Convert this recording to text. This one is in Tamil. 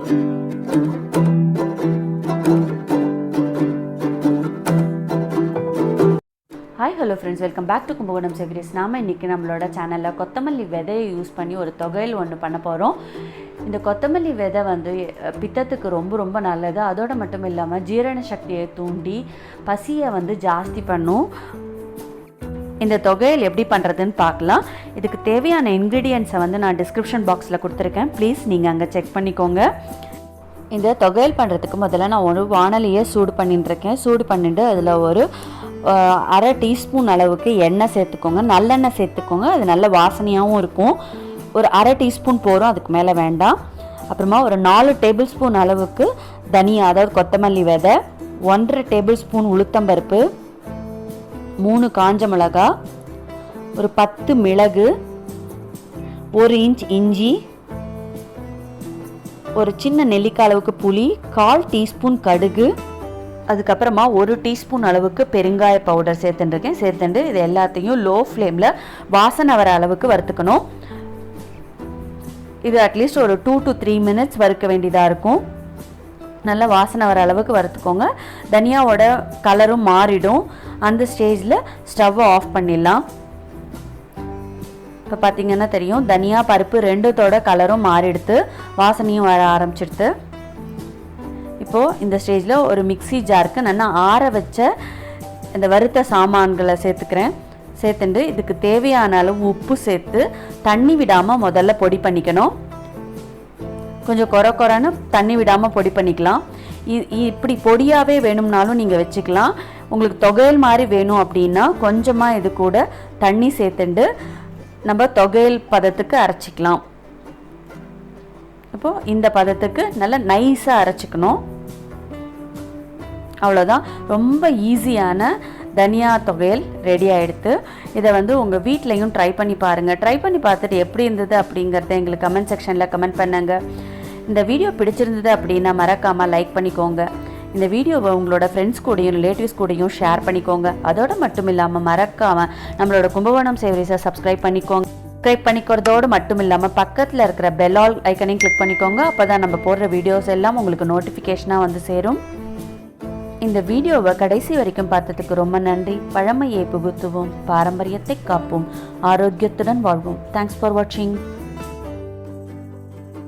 Hi hello friends, welcome back to Kumbakonam Savouries. நாம இன்னைக்கு நம்மளோட சேனல்ல கொத்தமல்லி விதையை யூஸ் பண்ணி ஒரு தொகையல் ஒன்று பண்ண போறோம். இந்த கொத்தமல்லி விதை வந்து பித்தத்துக்கு ரொம்ப நல்லது. அதோட மட்டும் இல்லாம ஜீரண சக்தியை தூண்டி பசியை வந்து ஜாஸ்தி பண்ணும். இந்த தொகையல் எப்படி பண்றதுன்னு பார்க்கலாம். இதுக்கு தேவையான இன்கிரிடியன்ட்ஸை வந்து நான் டிஸ்கிரிப்ஷன் பாக்ஸில் கொடுத்துருக்கேன். ப்ளீஸ் நீங்கள் அங்கே செக் பண்ணிக்கோங்க. இந்த தொகையல் பண்ணுறதுக்கு முதல்ல நான் ஒரு வாணலியை சூடு பண்ணிட்டுருக்கேன். சூடு பண்ணிட்டு அதில் ஒரு அரை டீஸ்பூன் அளவுக்கு எண்ணெய் சேர்த்துக்கோங்க. நல்லெண்ணெய் சேர்த்துக்கோங்க, அது நல்ல வாசனையாகவும் இருக்கும். ஒரு அரை டீஸ்பூன் போகிறோம், அதுக்கு மேலே வேண்டாம். அப்புறமா ஒரு 4 டேபிள் ஸ்பூன் அளவுக்கு தனியா, அதாவது கொத்தமல்லி விதை, 1.5 டேபிள் ஸ்பூன் உளுத்தம்பருப்பு, 3 காஞ்ச மிளகா, ஒரு 10 மிளகு, 1 இன்ச் இஞ்சி, ஒரு சின்ன நெல்லிக்காய் அளவுக்கு புளி, 1/4 டீஸ்பூன் கடுகு, அதுக்கப்புறமா 1 டீஸ்பூன் அளவுக்கு பெருங்காய பவுடர் சேர்த்துட்டு இது எல்லாத்தையும் லோ ஃப்ளேமில் வாசனை வர அளவுக்கு வறுத்துக்கணும். இது அட்லீஸ்ட் ஒரு 2 to 3 மினிட்ஸ் வறுக்க வேண்டியதாக இருக்கும். நல்லா வாசனை வர அளவுக்கு வறுத்துக்கோங்க. தனியாவோட கலரும் மாறிடும். அந்த ஸ்டேஜில் ஸ்டவ்வை ஆஃப் பண்ணிடலாம். இப்போ பார்த்தீங்கன்னா தெரியும், தனியா பருப்பு ரெண்டுத்தோட கலரும் மாறிடுத்து, வாசனையும் வர ஆரம்பிச்சிடுது. இப்போது இந்த ஸ்டேஜில் ஒரு மிக்சி ஜாருக்கு நல்லா ஆற வச்ச இந்த வறுத்த சாமான்களை சேர்த்துட்டு இதுக்கு தேவையான அளவு உப்பு சேர்த்து தண்ணி விடாமல் முதல்ல பொடி பண்ணிக்கணும். கொஞ்சம் கொரன்னு தண்ணி விடாமல் பொடி பண்ணிக்கலாம். இப்படி பொடியாகவே வேணும்னாலும் நீங்கள் வச்சுக்கலாம். உங்களுக்கு தொகையல் மாதிரி வேணும் அப்படின்னா கொஞ்சமாக இது கூட தண்ணி சேர்த்துட்டு நம்ம தொகையல் பதத்துக்கு அரைச்சிக்கலாம். இப்போது இந்த பதத்துக்கு நல்லா நைஸாக அரைச்சிக்கணும். அவ்வளோதான், ரொம்ப ஈஸியான தனியா தொகையல் ரெடி ஆகிடுது. இதை வந்து உங்கள் வீட்லேயும் ட்ரை பண்ணி பாருங்கள். ட்ரை பண்ணி பார்த்துட்டு எப்படி இருந்தது அப்படிங்கிறத எங்களுக்கு கமெண்ட் செக்ஷனில் கமெண்ட் பண்ணுங்கள். இந்த வீடியோ பிடிச்சிருந்தது அப்படின்னா மறக்காமல் லைக் பண்ணிக்கோங்க. இந்த வீடியோவை உங்களோட ஃப்ரெண்ட்ஸ் கூடயும் ரிலேட்டிவ்ஸ் கூடயும் ஷேர் பண்ணிக்கோங்க. அதோடு மட்டும் இல்லாமல் மறக்காமல் நம்மளோட கும்பகோணம் சேவரீஸை சப்ஸ்கிரைப் பண்ணிக்கோங்க. சப்ஸ்கிரைப் பண்ணிக்கிறதோடு மட்டும் இல்லாமல் பக்கத்தில் இருக்கிற பெல் ஆல் ஐக்கனையும் கிளிக் பண்ணிக்கோங்க. அப்போ தான் நம்ம போடுற வீடியோஸ் எல்லாம் உங்களுக்கு நோட்டிஃபிகேஷனாக வந்து சேரும். இந்த வீடியோவை கடைசி வரைக்கும் பார்த்ததுக்கு ரொம்ப நன்றி. பழமையை புகுத்துவோம், பாரம்பரியத்தை காப்போம், ஆரோக்கியத்துடன் வாழ்வோம். தேங்க்ஸ் ஃபார் வாட்சிங்.